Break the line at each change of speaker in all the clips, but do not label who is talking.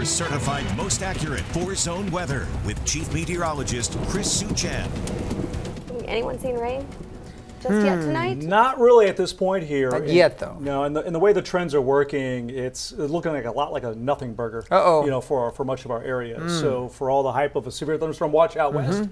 certified most accurate four-zone weather with Chief Meteorologist Chris Suchan.
Anyone seen rain just yet tonight?
Not really at this point here.
Not yet, though.
No, and the way the trends are working, it's looking like a lot like a nothing burger. For much of our area. So for all the hype of a severe thunderstorm watch out west,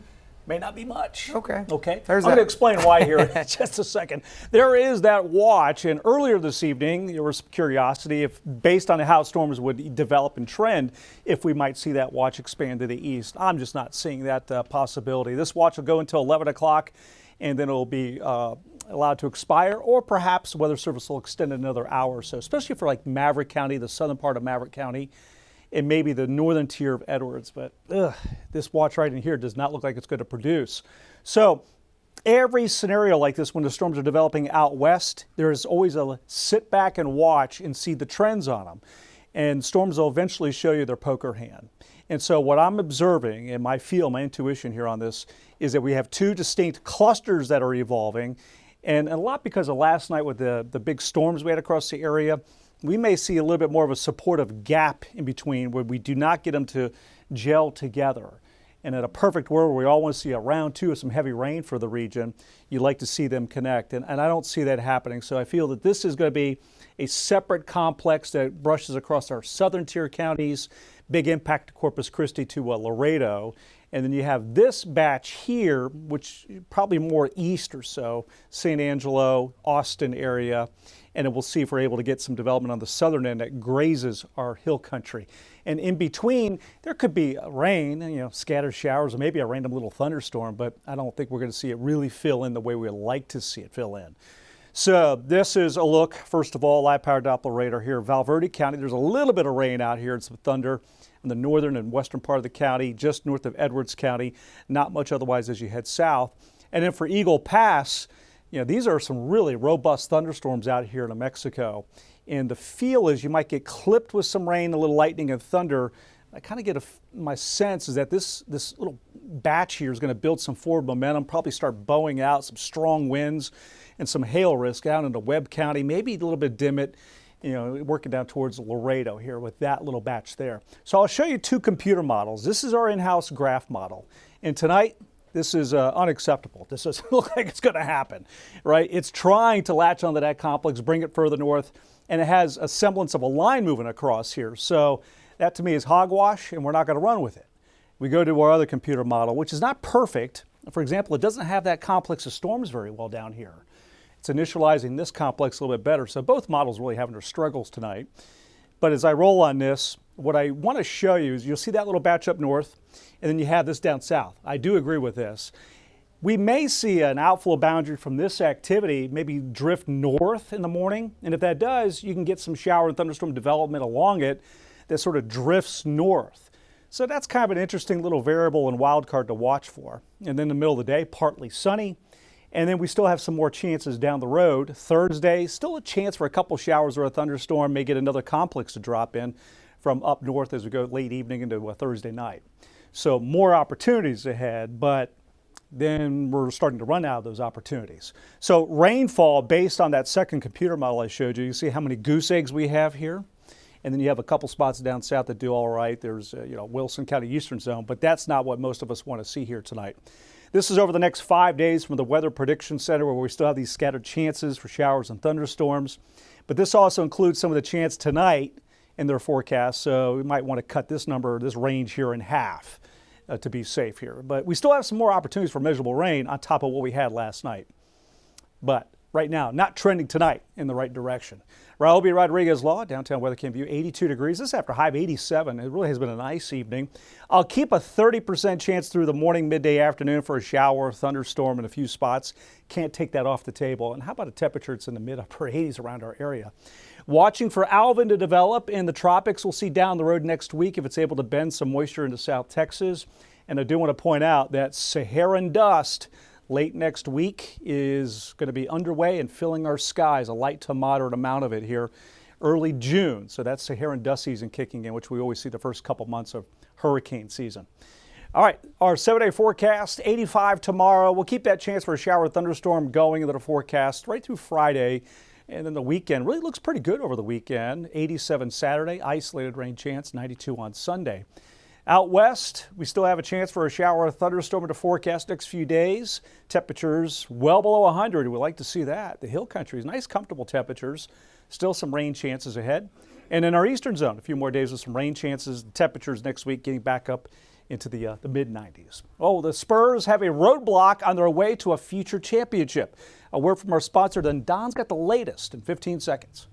may not be much.
Okay.
I'm going to explain why here in just a second. There is that watch, and earlier this evening there was some curiosity if, based on how storms would develop and trend, if we might see that watch expand to the east. I'm just not seeing that possibility. This watch will go until 11 o'clock, and then it will be allowed to expire, or perhaps the Weather Service will extend another hour or so, especially for like Maverick County, the southern part of Maverick County, and maybe the northern tier of Edwards. But this watch right in here does not look like it's going to produce. So every scenario like this, when the storms are developing out west, there is always a sit back and watch and see the trends on them. And storms will eventually show you their poker hand. And so what I'm observing, and my intuition here on this, is that we have two distinct clusters that are evolving. And a lot because of last night with the big storms we had across the area, we may see a little bit more of a supportive gap in between where we do not get them to gel together. And in a perfect world where we all want to see a round two of some heavy rain for the region, you'd like to see them connect. And I don't see that happening. So I feel that this is going to be a separate complex that brushes across our southern tier counties, big impact to Corpus Christi to Laredo. And then you have this batch here, which probably more east or so, San Angelo, Austin area. And we'll see if we're able to get some development on the southern end that grazes our hill country. And in between, there could be rain, scattered showers, or maybe a random little thunderstorm, but I don't think we're going to see it really fill in the way we like to see it fill in. So this is a look, first of all, live power Doppler radar here, Val Verde County. There's a little bit of rain out here and some thunder in the northern and western part of the county, just north of Edwards County. Not much otherwise as you head south. And then for Eagle Pass, these are some really robust thunderstorms out here in New Mexico. And the feel is you might get clipped with some rain, a little lightning and thunder. I kind of get my sense is that this little batch here is going to build some forward momentum, probably start bowing out some strong winds and some hail risk out into Webb County, maybe a little bit Dimmitt, working down towards Laredo here with that little batch there. So I'll show you two computer models. This is our in-house graph model. And tonight, this is unacceptable. This doesn't look like it's going to happen, right? It's trying to latch onto that complex, bring it further north, and it has a semblance of a line moving across here. So that to me is hogwash, and we're not going to run with it. We go to our other computer model, which is not perfect. For example, it doesn't have that complex of storms very well down here. It's initializing this complex a little bit better. So both models really having their struggles tonight. But as I roll on this, what I want to show you is you'll see that little batch up north, and then you have this down south. I do agree with this. We may see an outflow boundary from this activity maybe drift north in the morning, and if that does, you can get some shower and thunderstorm development along it that sort of drifts north. So that's kind of an interesting little variable and wild card to watch for. And then in the middle of the day, partly sunny, and then we still have some more chances down the road. Thursday, still a chance for a couple showers or a thunderstorm, may get another complex to drop in from up north as we go late evening into a Thursday night. So more opportunities ahead, but then we're starting to run out of those opportunities. So rainfall, based on that second computer model I showed you, you see how many goose eggs we have here? And then you have a couple spots down south that do all right. There's, Wilson County Eastern Zone, but that's not what most of us want to see here tonight. This is over the next 5 days from the Weather Prediction Center, where we still have these scattered chances for showers and thunderstorms. But this also includes some of the chance tonight in their forecast, so we might want to cut this range here in half to be safe here. But we still have some more opportunities for measurable rain on top of what we had last night. But right now, not trending tonight in the right direction. Raul B. Rodriguez Law, downtown weather cam view, 82 degrees. This is after high of 87. It really has been a nice evening. I'll keep a 30% chance through the morning, midday, afternoon for a shower, thunderstorm in a few spots. Can't take that off the table. And how about a temperature that's in the mid-upper 80s around our area? Watching for Alvin to develop in the tropics. We'll see down the road next week if it's able to bend some moisture into South Texas. And I do want to point out that Saharan dust late next week is going to be underway and filling our skies, a light to moderate amount of it here early June. So that's Saharan dust season kicking in, which we always see the first couple months of hurricane season. All right, our 7-day forecast, 85 tomorrow. We'll keep that chance for a shower thunderstorm going into the forecast right through Friday. And then the weekend really looks pretty good over the weekend. 87 Saturday, isolated rain chance, 92 on Sunday. Out west, we still have a chance for a shower or thunderstorm in the forecast next few days. Temperatures well below 100. We'd like to see that. The hill country is nice, comfortable temperatures. Still some rain chances ahead. And in our eastern zone, a few more days with some rain chances. The temperatures next week getting back up into the mid-90s. Oh, the Spurs have a roadblock on their way to a future championship. A word from our sponsor, then Don's got the latest in 15 seconds.